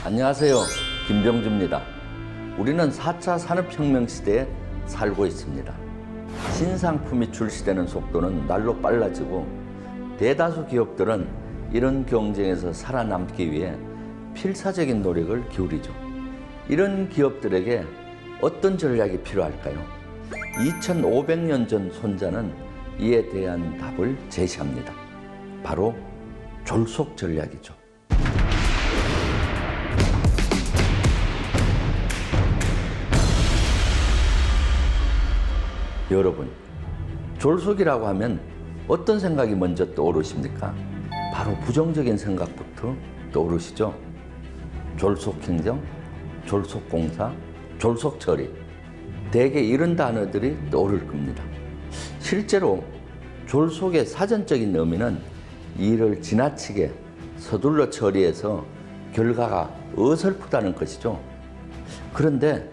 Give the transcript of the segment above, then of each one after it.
안녕하세요. 김병주입니다. 우리는 4차 산업혁명 시대에 살고 있습니다. 신상품이 출시되는 속도는 날로 빨라지고 대다수 기업들은 이런 경쟁에서 살아남기 위해 필사적인 노력을 기울이죠. 이런 기업들에게 어떤 전략이 필요할까요? 2500년 전 손자는 이에 대한 답을 제시합니다. 바로 졸속 전략이죠. 여러분, 졸속이라고 하면 어떤 생각이 먼저 떠오르십니까? 바로 부정적인 생각부터 떠오르시죠? 졸속행정, 졸속공사, 졸속처리, 대개 이런 단어들이 떠오를 겁니다. 실제로 졸속의 사전적인 의미는 일을 지나치게 서둘러 처리해서 결과가 어설프다는 것이죠. 그런데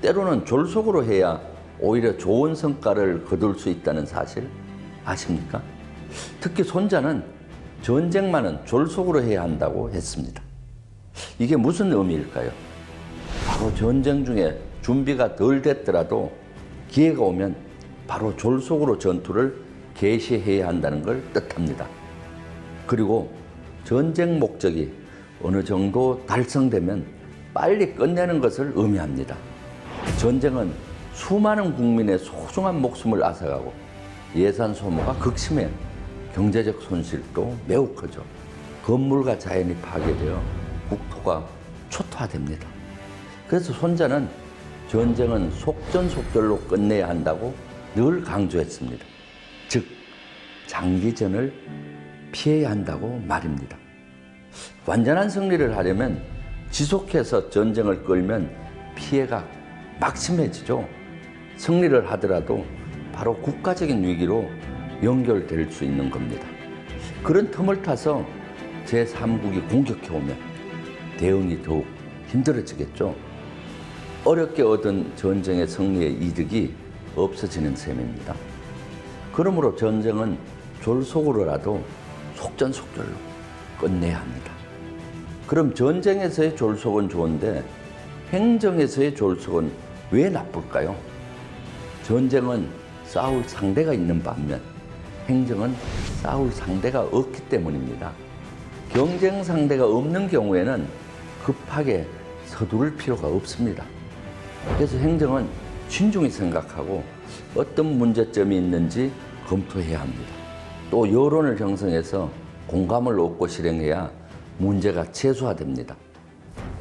때로는 졸속으로 해야 오히려 좋은 성과를 거둘 수 있다는 사실 아십니까? 특히 손자는 전쟁만은 졸속으로 해야 한다고 했습니다. 이게 무슨 의미일까요? 바로 전쟁 중에 준비가 덜 됐더라도 기회가 오면 바로 졸속으로 전투를 개시해야 한다는 걸 뜻합니다. 그리고 전쟁 목적이 어느 정도 달성되면 빨리 끝내는 것을 의미합니다. 전쟁은 수많은 국민의 소중한 목숨을 앗아가고 예산 소모가 극심해 경제적 손실도 매우 크죠. 건물과 자연이 파괴되어 국토가 초토화됩니다. 그래서 손자는 전쟁은 속전속결로 끝내야 한다고 늘 강조했습니다. 즉, 장기전을 피해야 한다고 말입니다. 완전한 승리를 하려면 지속해서 전쟁을 끌면 피해가 막심해지죠. 승리를 하더라도 바로 국가적인 위기로 연결될 수 있는 겁니다. 그런 틈을 타서 제3국이 공격해오면 대응이 더욱 힘들어지겠죠. 어렵게 얻은 전쟁의 승리의 이득이 없어지는 셈입니다. 그러므로 전쟁은 졸속으로라도 속전속결로 끝내야 합니다. 그럼 전쟁에서의 졸속은 좋은데 행정에서의 졸속은 왜 나쁠까요? 전쟁은 싸울 상대가 있는 반면 행정은 싸울 상대가 없기 때문입니다. 경쟁 상대가 없는 경우에는 급하게 서두를 필요가 없습니다. 그래서 행정은 신중히 생각하고 어떤 문제점이 있는지 검토해야 합니다. 또 여론을 형성해서 공감을 얻고 실행해야 문제가 최소화됩니다.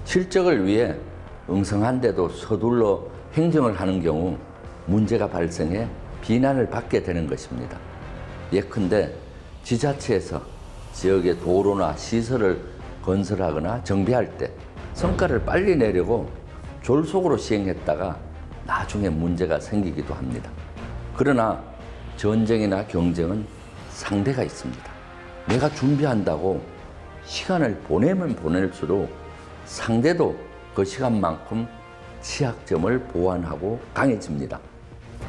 실적을 위해 응성한데도 서둘러 행정을 하는 경우 문제가 발생해 비난을 받게 되는 것입니다. 예컨대 지자체에서 지역의 도로나 시설을 건설하거나 정비할 때 성과를 빨리 내려고 졸속으로 시행했다가 나중에 문제가 생기기도 합니다. 그러나 전쟁이나 경쟁은 상대가 있습니다. 내가 준비한다고 시간을 보내면 보낼수록 상대도 그 시간만큼 취약점을 보완하고 강해집니다.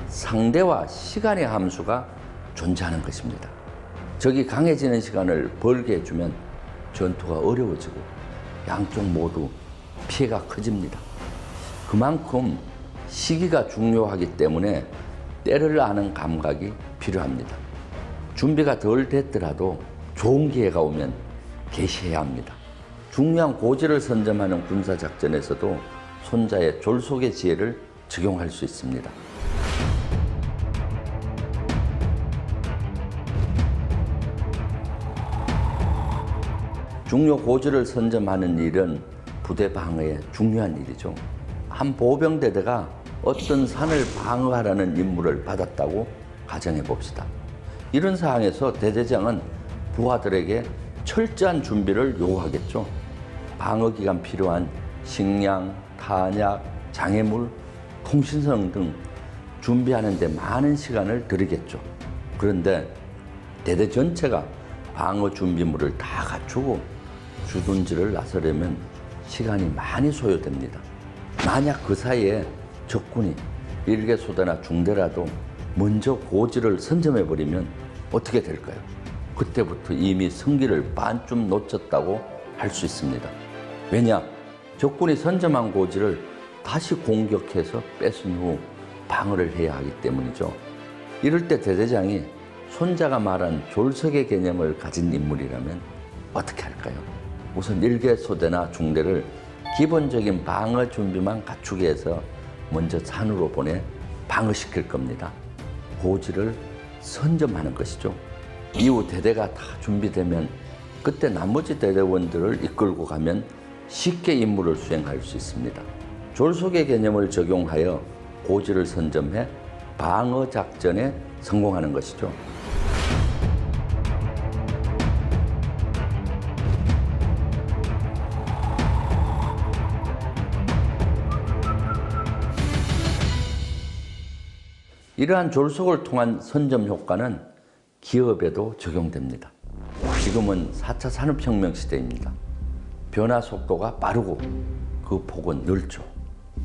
상대와 시간의 함수가 존재하는 것입니다. 적이 강해지는 시간을 벌게 해주면 전투가 어려워지고 양쪽 모두 피해가 커집니다. 그만큼 시기가 중요하기 때문에 때를 아는 감각이 필요합니다. 준비가 덜 됐더라도 좋은 기회가 오면 개시해야 합니다. 중요한 고지를 선점하는 군사작전에서도 손자의 졸속의 지혜를 적용할 수 있습니다. 중요 고지를 선점하는 일은 부대 방어의 중요한 일이죠. 한 보병대대가 어떤 산을 방어하라는 임무를 받았다고 가정해 봅시다. 이런 상황에서 대대장은 부하들에게 철저한 준비를 요구하겠죠. 방어 기간 필요한 식량, 탄약, 장애물, 통신선 등 준비하는 데 많은 시간을 들이겠죠. 그런데 대대 전체가 방어 준비물을 다 갖추고 주둔지를 나서려면 시간이 많이 소요됩니다. 만약 그 사이에 적군이 일개소대나 중대라도 먼저 고지를 선점해버리면 어떻게 될까요? 그때부터 이미 승기를 반쯤 놓쳤다고 할 수 있습니다. 왜냐? 적군이 선점한 고지를 다시 공격해서 뺏은 후 방어를 해야 하기 때문이죠. 이럴 때 대대장이 손자가 말한 졸속의 개념을 가진 인물이라면 어떻게 할까요? 우선 일개소대나 중대를 기본적인 방어 준비만 갖추게 해서 먼저 산으로 보내 방어시킬 겁니다. 고지를 선점하는 것이죠. 이후 대대가 다 준비되면 그때 나머지 대대원들을 이끌고 가면 쉽게 임무를 수행할 수 있습니다. 졸속의 개념을 적용하여 고지를 선점해 방어 작전에 성공하는 것이죠. 이러한 졸속을 통한 선점 효과는 기업에도 적용됩니다. 지금은 4차 산업혁명 시대입니다. 변화 속도가 빠르고 그 폭은 넓죠.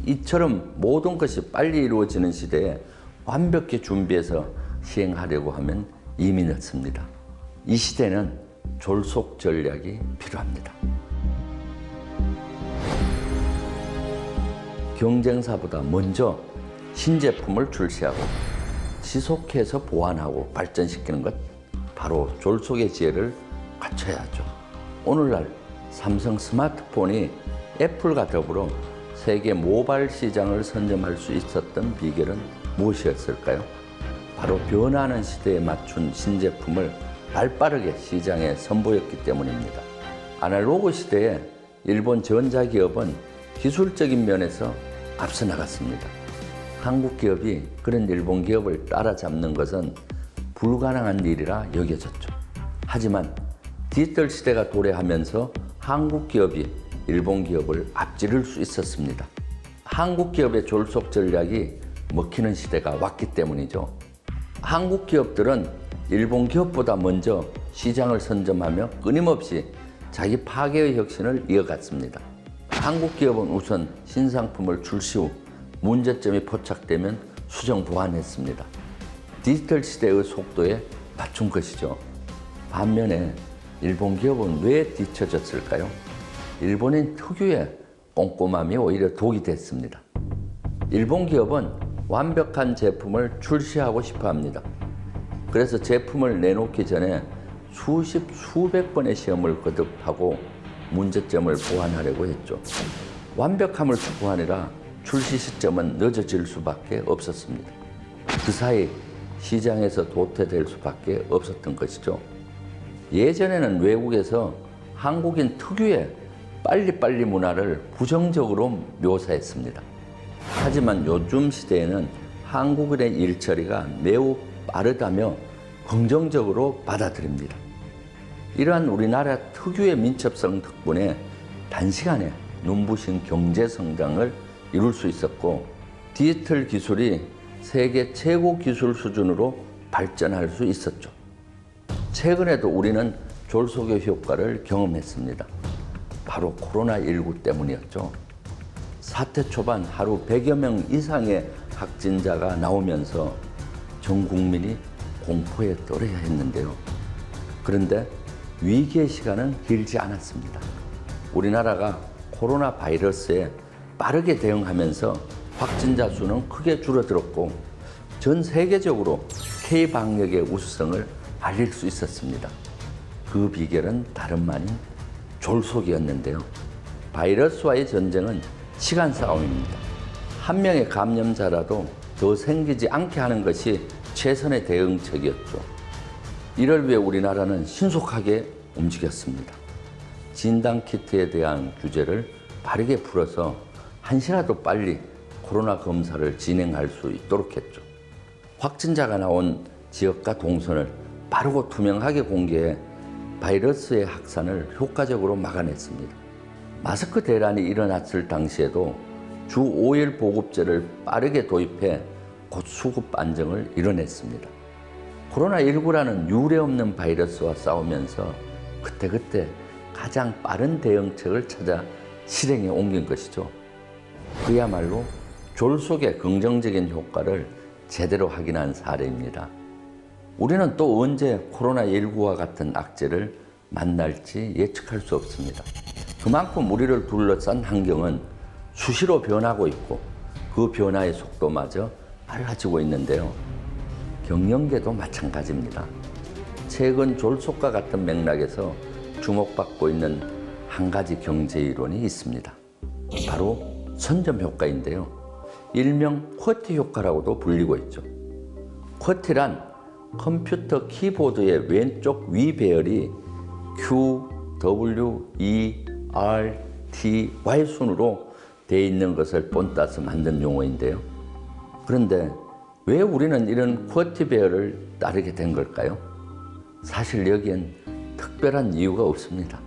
이처럼 모든 것이 빨리 이루어지는 시대에 완벽히 준비해서 시행하려고 하면 이미 늦습니다. 이 시대는 졸속 전략이 필요합니다. 경쟁사보다 먼저 신제품을 출시하고 지속해서 보완하고 발전시키는 것, 바로 졸속의 지혜를 갖춰야 하죠. 오늘날 삼성 스마트폰이 애플과 더불어 세계 모바일 시장을 선점할 수 있었던 비결은 무엇이었을까요? 바로 변화하는 시대에 맞춘 신제품을 발빠르게 시장에 선보였기 때문입니다. 아날로그 시대에 일본 전자기업은 기술적인 면에서 앞서 나갔습니다. 한국 기업이 그런 일본 기업을 따라잡는 것은 불가능한 일이라 여겨졌죠. 하지만 디지털 시대가 도래하면서 한국 기업이 일본 기업을 앞지를 수 있었습니다. 한국 기업의 졸속 전략이 먹히는 시대가 왔기 때문이죠. 한국 기업들은 일본 기업보다 먼저 시장을 선점하며 끊임없이 자기 파괴의 혁신을 이어갔습니다. 한국 기업은 우선 신상품을 출시 후 문제점이 포착되면 수정 보완했습니다. 디지털 시대의 속도에 맞춘 것이죠. 반면에 일본 기업은 왜 뒤처졌을까요? 일본인 특유의 꼼꼼함이 오히려 독이 됐습니다. 일본 기업은 완벽한 제품을 출시하고 싶어 합니다. 그래서 제품을 내놓기 전에 수백 번의 시험을 거듭하고 문제점을 보완하려고 했죠. 완벽함을 추구하느라 출시 시점은 늦어질 수밖에 없었습니다. 그 사이 시장에서 도태될 수밖에 없었던 것이죠. 예전에는 외국에서 한국인 특유의 빨리빨리 문화를 부정적으로 묘사했습니다. 하지만 요즘 시대에는 한국인의 일처리가 매우 빠르다며 긍정적으로 받아들입니다. 이러한 우리나라 특유의 민첩성 덕분에 단시간에 눈부신 경제 성장을 이룰 수 있었고, 디지털 기술이 세계 최고 기술 수준으로 발전할 수 있었죠. 최근에도 우리는 졸속의 효과를 경험했습니다. 바로 코로나19 때문이었죠. 사태 초반 하루 100여 명 이상의 확진자가 나오면서 전 국민이 공포에 떨어야 했는데요. 그런데 위기의 시간은 길지 않았습니다. 우리나라가 코로나 바이러스에 빠르게 대응하면서 확진자 수는 크게 줄어들었고 전 세계적으로 K-방역의 우수성을 알릴 수 있었습니다. 그 비결은 다름 아닌 졸속이었는데요. 바이러스와의 전쟁은 시간 싸움입니다. 한 명의 감염자라도 더 생기지 않게 하는 것이 최선의 대응책이었죠. 이를 위해 우리나라는 신속하게 움직였습니다. 진단키트에 대한 규제를 빠르게 풀어서 한시라도 빨리 코로나 검사를 진행할 수 있도록 했죠. 확진자가 나온 지역과 동선을 빠르고 투명하게 공개해 바이러스의 확산을 효과적으로 막아냈습니다. 마스크 대란이 일어났을 당시에도 주 5일 보급제를 빠르게 도입해 곧 수급 안정을 이뤄냈습니다. 코로나19라는 유례없는 바이러스와 싸우면서 그때그때 가장 빠른 대응책을 찾아 실행에 옮긴 것이죠. 그야말로 졸속의 긍정적인 효과를 제대로 확인한 사례입니다. 우리는 또 언제 코로나19와 같은 악재를 만날지 예측할 수 없습니다. 그만큼 우리를 둘러싼 환경은 수시로 변하고 있고 그 변화의 속도마저 빨라지고 있는데요. 경영계도 마찬가지입니다. 최근 졸속과 같은 맥락에서 주목받고 있는 한 가지 경제 이론이 있습니다. 바로 선점 효과인데요. 일명 쿼티 효과라고도 불리고 있죠. 쿼티란 컴퓨터 키보드의 왼쪽 위 배열이 Q, W, E, R, T, Y 순으로 되어 있는 것을 본따서 만든 용어인데요. 그런데 왜 우리는 이런 쿼티 배열을 따르게 된 걸까요? 사실 여기엔 특별한 이유가 없습니다.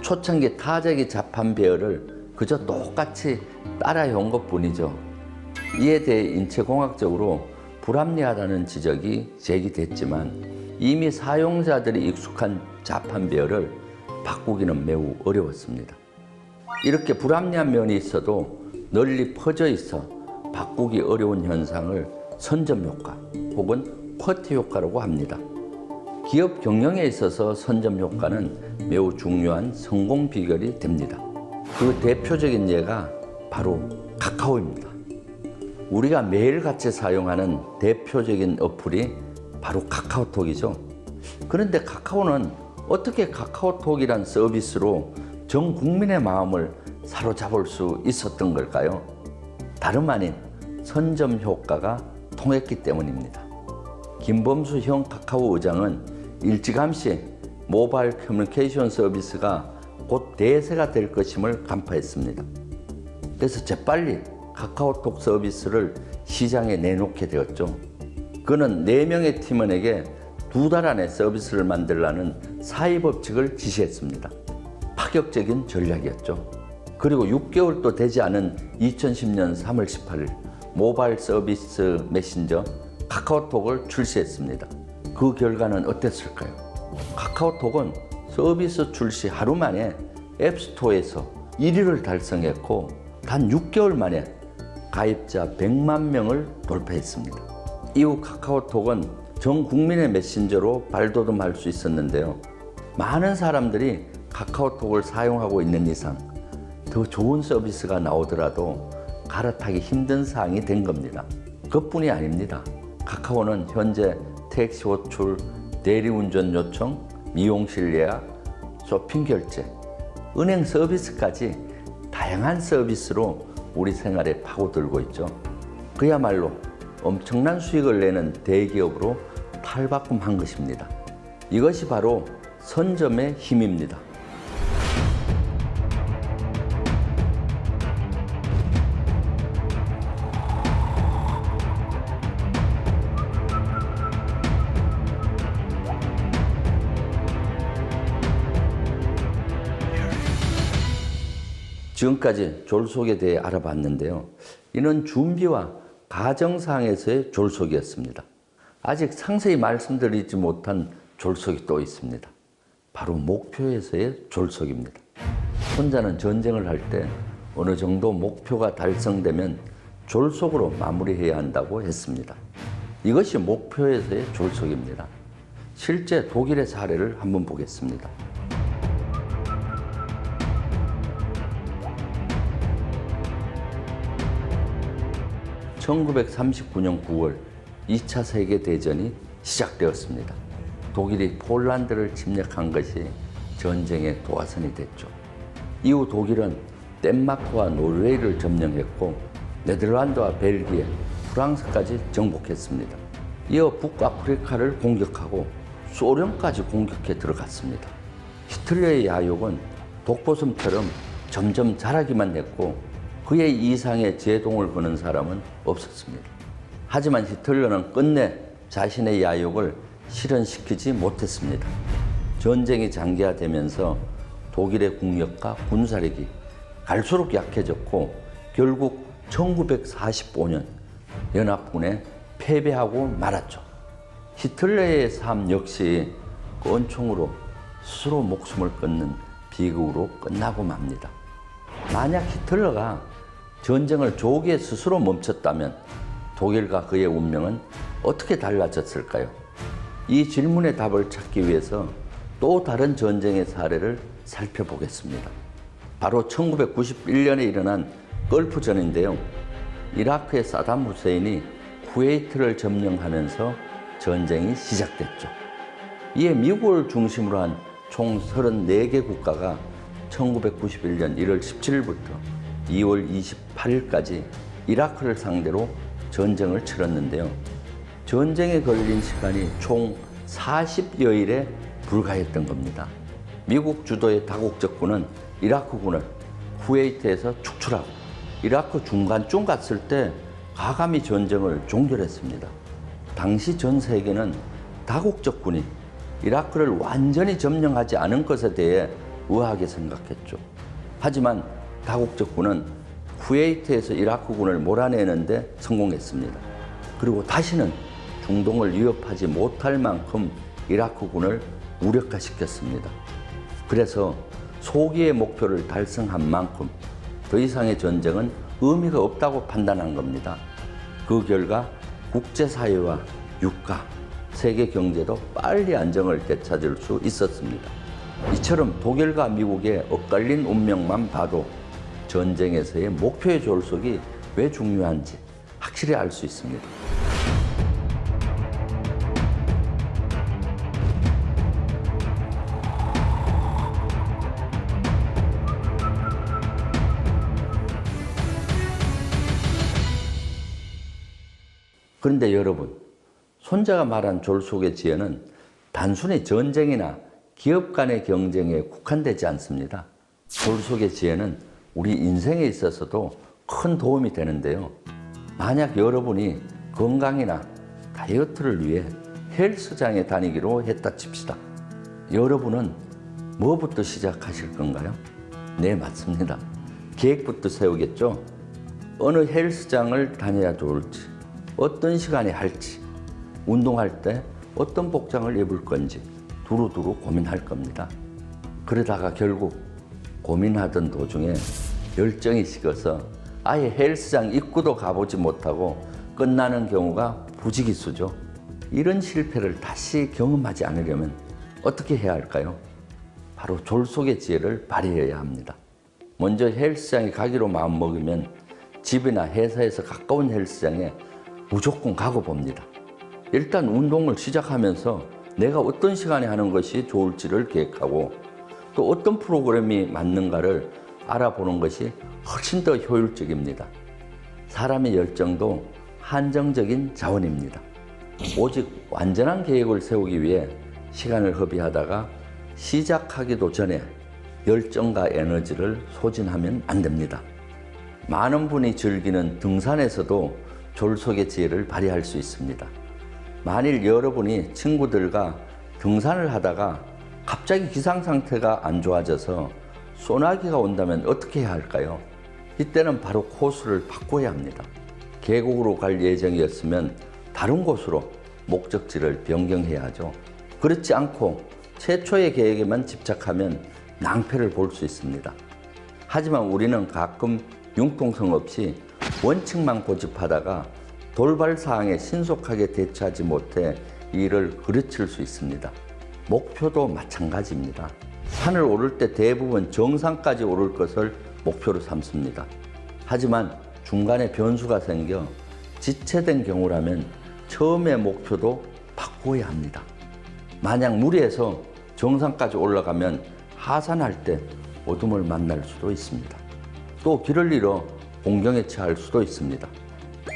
초창기 타자기 자판 배열을 그저 똑같이 따라해온 것뿐이죠. 이에 대해 인체공학적으로 불합리하다는 지적이 제기됐지만 이미 사용자들이 익숙한 자판 배열을 바꾸기는 매우 어려웠습니다. 이렇게 불합리한 면이 있어도 널리 퍼져 있어 바꾸기 어려운 현상을 선점 효과 혹은 쿼티 효과라고 합니다. 기업 경영에 있어서 선점 효과는 매우 중요한 성공 비결이 됩니다. 그 대표적인 예가 바로 카카오입니다. 우리가 매일같이 사용하는 대표적인 어플이 바로 카카오톡이죠. 그런데 카카오는 어떻게 카카오톡이란 서비스로 전 국민의 마음을 사로잡을 수 있었던 걸까요? 다름 아닌 선점 효과가 통했기 때문입니다. 김범수 형 카카오 의장은 일찌감치 모바일 커뮤니케이션 서비스가 곧 대세가 될 것임을 간파했습니다. 그래서 재빨리 카카오톡 서비스를 시장에 내놓게 되었죠. 그는 4명의 팀원에게 2달 안에 서비스를 만들라는 사회법칙을 지시했습니다. 파격적인 전략이었죠. 그리고 6개월도 되지 않은 2010년 3월 18일 모바일 서비스 메신저 카카오톡을 출시했습니다. 그 결과는 어땠을까요? 카카오톡은 서비스 출시 하루 만에 앱스토어에서 1위를 달성했고 단 6개월 만에 가입자 100만 명을 돌파했습니다. 이후 카카오톡은 전 국민의 메신저로 발돋움할 수 있었는데요. 많은 사람들이 카카오톡을 사용하고 있는 이상 더 좋은 서비스가 나오더라도 갈아타기 힘든 사항이 된 겁니다. 그뿐이 아닙니다. 카카오는 현재 택시 호출, 대리운전 요청, 미용실 예약, 쇼핑 결제, 은행 서비스까지 다양한 서비스로 우리 생활에 파고들고 있죠. 그야말로 엄청난 수익을 내는 대기업으로 탈바꿈한 것입니다. 이것이 바로 선점의 힘입니다. 지금까지 졸속에 대해 알아봤는데요. 이는 준비와 가정상에서의 졸속이었습니다. 아직 상세히 말씀드리지 못한 졸속이 또 있습니다. 바로 목표에서의 졸속입니다. 혼자는 전쟁을 할 때 어느 정도 목표가 달성되면 졸속으로 마무리해야 한다고 했습니다. 이것이 목표에서의 졸속입니다. 실제 독일의 사례를 한번 보겠습니다. 1939년 9월 2차 세계대전이 시작되었습니다. 독일이 폴란드를 침략한 것이 전쟁의 도화선이 됐죠. 이후 독일은 덴마크와 노르웨이를 점령했고 네덜란드와 벨기에, 프랑스까지 정복했습니다. 이어 북아프리카를 공격하고 소련까지 공격해 들어갔습니다. 히틀러의 야욕은 독보섬처럼 점점 자라기만 했고 그의 이상의 제동을 거는 사람은 없었습니다. 하지만 히틀러는 끝내 자신의 야욕을 실현시키지 못했습니다. 전쟁이 장기화되면서 독일의 국력과 군사력이 갈수록 약해졌고 결국 1945년 연합군에 패배하고 말았죠. 히틀러의 삶 역시 권총으로 스스로 목숨을 끊는 비극으로 끝나고 맙니다. 만약 히틀러가 전쟁을 조기에 스스로 멈췄다면 독일과 그의 운명은 어떻게 달라졌을까요? 이 질문의 답을 찾기 위해서 또 다른 전쟁의 사례를 살펴보겠습니다. 바로 1991년에 일어난 걸프전인데요. 이라크의 사담 후세인이 쿠웨이트를 점령하면서 전쟁이 시작됐죠. 이에 미국을 중심으로 한 총 34개 국가가 1991년 1월 17일부터 2월 28일까지 이라크를 상대로 전쟁을 치렀는데요. 전쟁에 걸린 시간이 총 40여일에 불과했던 겁니다. 미국 주도의 다국적군은 이라크군을 쿠웨이트에서 축출하고 이라크 중간쯤 갔을 때 과감히 전쟁을 종결했습니다. 당시 전 세계는 다국적군이 이라크를 완전히 점령하지 않은 것에 대해 의아하게 생각했죠. 하지만 다국적군은 쿠웨이트에서 이라크군을 몰아내는데 성공했습니다. 그리고 다시는 중동을 위협하지 못할 만큼 이라크군을 무력화시켰습니다. 그래서 소기의 목표를 달성한 만큼 더 이상의 전쟁은 의미가 없다고 판단한 겁니다. 그 결과 국제사회와 유가, 세계 경제도 빨리 안정을 되찾을 수 있었습니다. 이처럼 독일과 미국의 엇갈린 운명만 봐도 전쟁에서의 목표의 졸속이 왜 중요한지 확실히 알 수 있습니다. 그런데 여러분, 손자가 말한 졸속의 지혜는 단순히 전쟁이나 기업 간의 경쟁에 국한되지 않습니다. 졸속의 지혜는 우리 인생에 있어서도 큰 도움이 되는데요. 만약 여러분이 건강이나 다이어트를 위해 헬스장에 다니기로 했다 칩시다. 여러분은 뭐부터 시작하실 건가요? 네, 맞습니다. 계획부터 세우겠죠? 어느 헬스장을 다녀야 좋을지, 어떤 시간에 할지, 운동할 때 어떤 복장을 입을 건지 두루두루 고민할 겁니다. 그러다가 결국 고민하던 도중에 열정이 식어서 아예 헬스장 입구도 가보지 못하고 끝나는 경우가 부지기수죠. 이런 실패를 다시 경험하지 않으려면 어떻게 해야 할까요? 바로 졸속의 지혜를 발휘해야 합니다. 먼저 헬스장에 가기로 마음먹으면 집이나 회사에서 가까운 헬스장에 무조건 가고 봅니다. 일단 운동을 시작하면서 내가 어떤 시간에 하는 것이 좋을지를 계획하고 또 어떤 프로그램이 맞는가를 알아보는 것이 훨씬 더 효율적입니다. 사람의 열정도 한정적인 자원입니다. 오직 완전한 계획을 세우기 위해 시간을 허비하다가 시작하기도 전에 열정과 에너지를 소진하면 안 됩니다. 많은 분이 즐기는 등산에서도 졸속의 지혜를 발휘할 수 있습니다. 만일 여러분이 친구들과 등산을 하다가 갑자기 기상 상태가 안 좋아져서 소나기가 온다면 어떻게 해야 할까요? 이때는 바로 코스를 바꿔야 합니다. 계곡으로 갈 예정이었으면 다른 곳으로 목적지를 변경해야 하죠. 그렇지 않고 최초의 계획에만 집착하면 낭패를 볼 수 있습니다. 하지만 우리는 가끔 융통성 없이 원칙만 고집하다가 돌발 사항에 신속하게 대처하지 못해 일을 그르칠 수 있습니다. 목표도 마찬가지입니다. 산을 오를 때 대부분 정상까지 오를 것을 목표로 삼습니다. 하지만 중간에 변수가 생겨 지체된 경우라면 처음의 목표도 바꿔야 합니다. 만약 무리해서 정상까지 올라가면 하산할 때 어둠을 만날 수도 있습니다. 또 길을 잃어 공경에 처할 수도 있습니다.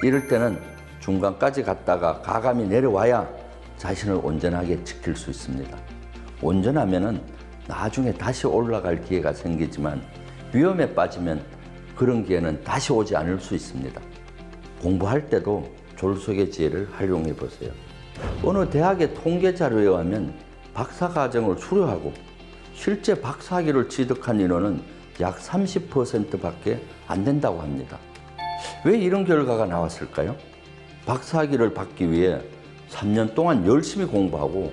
이럴 때는 중간까지 갔다가 가감히 내려와야 자신을 온전하게 지킬 수 있습니다. 온전하면은 나중에 다시 올라갈 기회가 생기지만 위험에 빠지면 그런 기회는 다시 오지 않을 수 있습니다. 공부할 때도 졸속의 지혜를 활용해 보세요. 어느 대학의 통계 자료에 의하면 박사과정을 수료하고 실제 박사학위를 취득한 인원은 약 30%밖에 안 된다고 합니다. 왜 이런 결과가 나왔을까요? 박사학위를 받기 위해 3년 동안 열심히 공부하고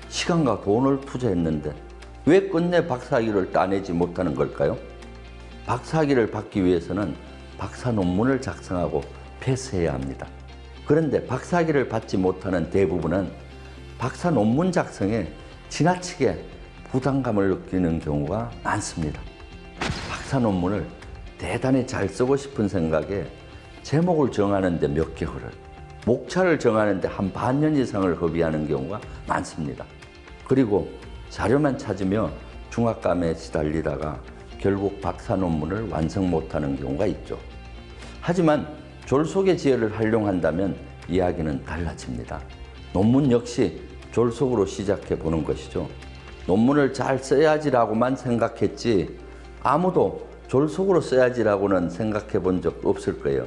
시간과 돈을 투자했는데 왜 끝내 박사학위를 따내지 못하는 걸까요? 박사학위를 받기 위해서는 박사 논문을 작성하고 패스해야 합니다. 그런데 박사학위를 받지 못하는 대부분은 박사 논문 작성에 지나치게 부담감을 느끼는 경우가 많습니다. 박사 논문을 대단히 잘 쓰고 싶은 생각에 제목을 정하는데 몇 개월을, 목차를 정하는데 한 반년 이상을 허비하는 경우가 많습니다. 그리고 자료만 찾으며 중압감에 시달리다가 결국 박사 논문을 완성 못하는 경우가 있죠. 하지만 졸속의 지혜를 활용한다면 이야기는 달라집니다. 논문 역시 졸속으로 시작해 보는 것이죠. 논문을 잘 써야지라고만 생각했지 아무도 졸속으로 써야지라고는 생각해 본 적 없을 거예요.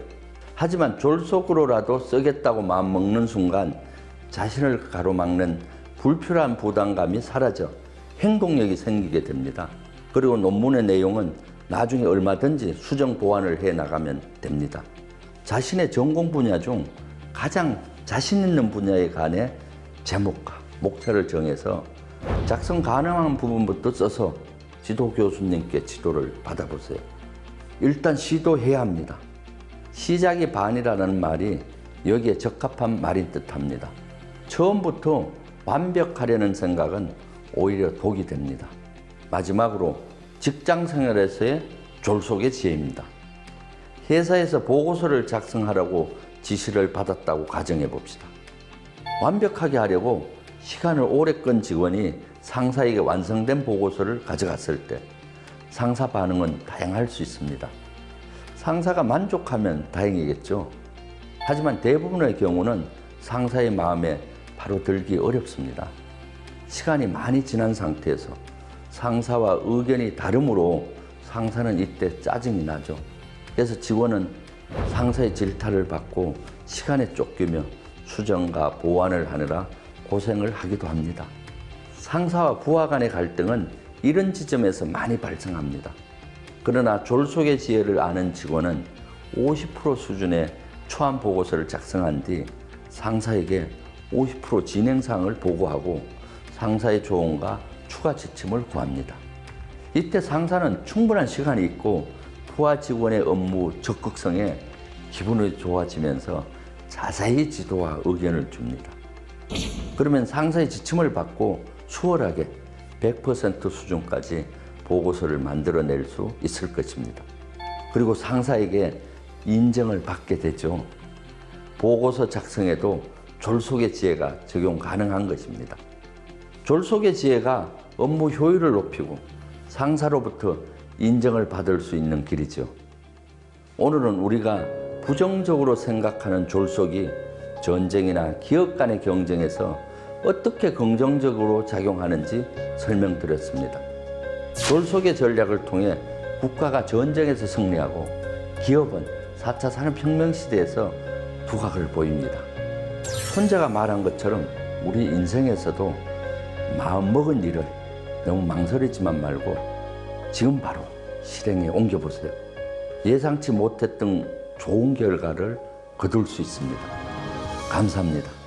하지만 졸속으로라도 쓰겠다고 마음먹는 순간 자신을 가로막는 불필요한 부담감이 사라져 행동력이 생기게 됩니다. 그리고 논문의 내용은 나중에 얼마든지 수정 보완을 해 나가면 됩니다. 자신의 전공 분야 중 가장 자신 있는 분야에 관해 제목과 목차를 정해서 작성 가능한 부분부터 써서 지도 교수님께 지도를 받아보세요. 일단 시도해야 합니다. 시작이 반이라는 말이 여기에 적합한 말인 듯합니다. 처음부터 완벽하려는 생각은 오히려 독이 됩니다. 마지막으로 직장 생활에서의 졸속의 지혜입니다. 회사에서 보고서를 작성하라고 지시를 받았다고 가정해 봅시다. 완벽하게 하려고 시간을 오래 끈 직원이 상사에게 완성된 보고서를 가져갔을 때 상사 반응은 다양할 수 있습니다. 상사가 만족하면 다행이겠죠. 하지만 대부분의 경우는 상사의 마음에 바로 들기 어렵습니다. 시간이 많이 지난 상태에서 상사와 의견이 다르므로 상사는 이때 짜증이 나죠. 그래서 직원은 상사의 질타를 받고 시간에 쫓기며 수정과 보완을 하느라 고생을 하기도 합니다. 상사와 부하 간의 갈등은 이런 지점에서 많이 발생합니다. 그러나 졸속의 지혜를 아는 직원은 50% 수준의 초안 보고서를 작성한 뒤 상사에게 50% 진행사항을 보고하고 상사의 조언과 추가 지침을 구합니다. 이때 상사는 충분한 시간이 있고 부하 직원의 업무 적극성에 기분이 좋아지면서 자세히 지도와 의견을 줍니다. 그러면 상사의 지침을 받고 수월하게 100% 수준까지 보고서를 만들어낼 수 있을 것입니다. 그리고 상사에게 인정을 받게 되죠. 보고서 작성에도 졸속의 지혜가 적용 가능한 것입니다. 졸속의 지혜가 업무 효율을 높이고 상사로부터 인정을 받을 수 있는 길이죠. 오늘은 우리가 부정적으로 생각하는 졸속이 전쟁이나 기업 간의 경쟁에서 어떻게 긍정적으로 작용하는지 설명드렸습니다. 졸속의 전략을 통해 국가가 전쟁에서 승리하고 기업은 4차 산업혁명 시대에서 두각을 보입니다. 손자가 말한 것처럼 우리 인생에서도 마음먹은 일을 너무 망설이지만 말고 지금 바로 실행에 옮겨보세요. 예상치 못했던 좋은 결과를 거둘 수 있습니다. 감사합니다.